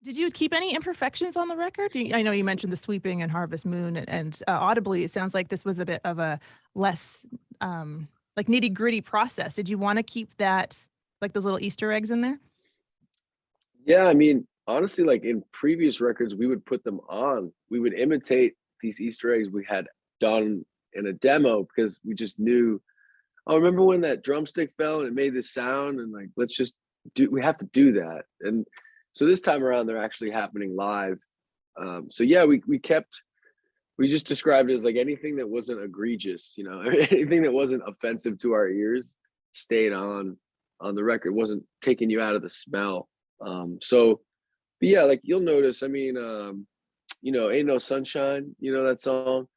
Did you keep any imperfections on the record? I know you mentioned the sweeping and Harvest Moon, and audibly, it sounds like this was a bit of a less like nitty gritty process. Did you want to keep that, like those little Easter eggs in there? Yeah, I mean, honestly, like in previous records, we would put them on. We would imitate these Easter eggs we had done in a demo because we just knew, oh, remember when that drumstick fell and it made this sound? And like, let's just we have to do that. And so this time around, they're actually happening live. So yeah, we just described it as like anything that wasn't egregious, you know, anything that wasn't offensive to our ears stayed on the record, wasn't taking you out of the smell. So but yeah, like you'll notice, I mean, you know, Ain't No Sunshine, you know that song?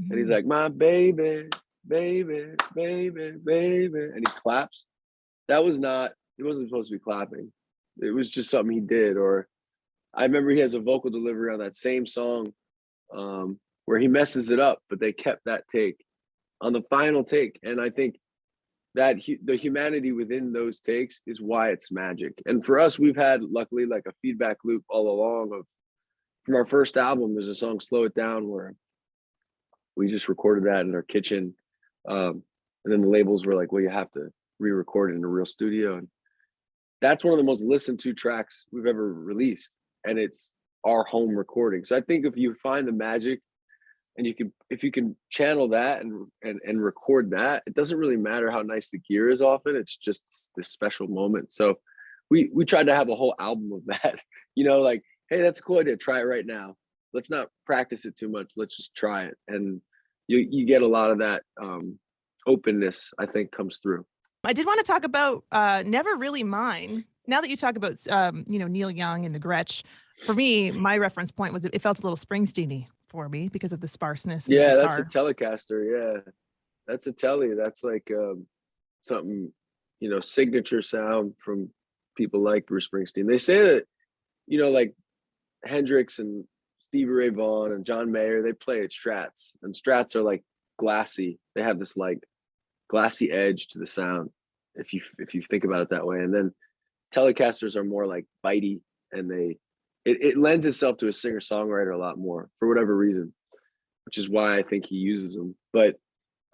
And he's Mhm. like, my baby, baby, baby, baby, and he claps. That was not, it wasn't supposed to be clapping. It was just something he did. Or I remember he has a vocal delivery on that same song, where he messes it up, but they kept that take on the final take. And I think that the humanity within those takes is why it's magic. And for us, we've had luckily like a feedback loop all along of from our first album. There's a song "Slow It Down" where we just recorded that in our kitchen, and then the labels were like, "Well, you have to re-record it in a real studio." And that's one of the most listened to tracks we've ever released, and it's our home recording. So I think if you find the magic and you can, if you can channel that and record that, it doesn't really matter how nice the gear is often. It's just this special moment. So we tried to have a whole album of that, you know, like, hey, that's a cool idea, try it right now. Let's not practice it too much, let's just try it. And you get a lot of that openness, I think, comes through. I did want to talk about Never Really Mine. Now that you talk about Neil Young and the Gretsch, for me, my reference point was it felt a little Springsteen-y for me because of the sparseness and the Yeah, that's a guitar. Telecaster. Yeah, that's a Telly. That's like something, you know, signature sound from people like Bruce Springsteen. They say that, you know, like Hendrix and Stevie Ray Vaughan and John Mayer, they play at Strats, and Strats are like glassy. They have this like glassy edge to the sound, if you think about it that way. And then Telecasters are more like bitey, and it lends itself to a singer songwriter a lot more for whatever reason, which is why I think he uses them. But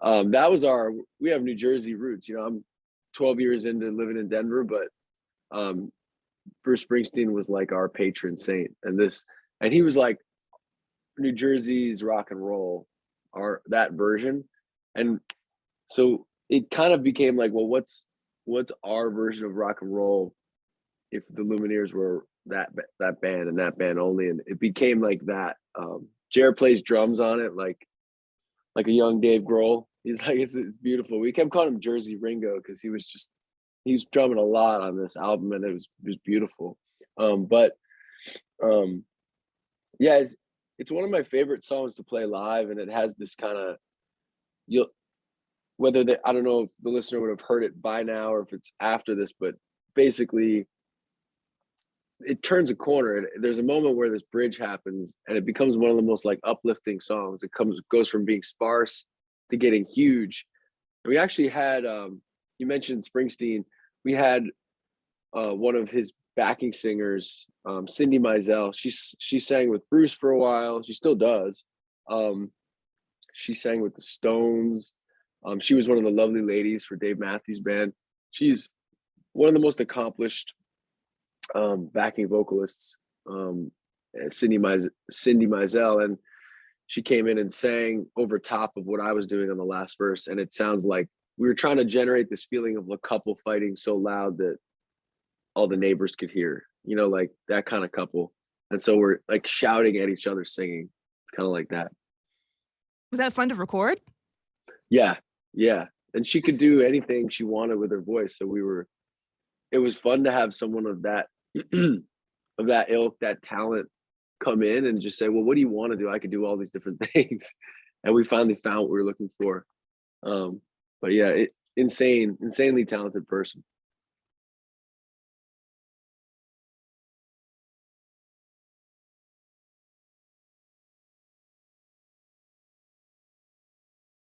that was we have New Jersey roots. You know, I'm 12 years into living in Denver, but um, Bruce Springsteen was like our patron saint, and he was like New Jersey's rock and roll, that version. And so it kind of became like, well, what's our version of rock and roll if the Lumineers were that band and that band only? And it became like that. Jared plays drums on it like a young Dave Grohl. He's like, it's beautiful. We kept calling him Jersey Ringo because he's drumming a lot on this album, and it was beautiful. But yeah, it's one of my favorite songs to play live, and it has this kind of, you'll whether they, I don't know if the listener would have heard it by now or if it's after this, but basically it turns a corner. There's a moment where this bridge happens, and it becomes one of the most like uplifting songs. Goes from being sparse to getting huge. And we actually had, you mentioned Springsteen. We had one of his backing singers, Cindy Mizell. She sang with Bruce for a while. She still does. She sang with the Stones. She was one of the lovely ladies for Dave Matthews Band. She's one of the most accomplished backing vocalists, Cindy Mizell, and she came in and sang over top of what I was doing on the last verse, and it sounds like we were trying to generate this feeling of a couple fighting so loud that all the neighbors could hear, you know, like that kind of couple. And so we're like shouting at each other singing, kind of like that. Was that fun to record? Yeah, yeah. And she could do anything she wanted with her voice, so it was fun to have someone of that of that ilk, that talent, come in and just say, well, what do you want to do? I could do all these different things. And we finally found what we were looking for. But yeah, insanely talented person.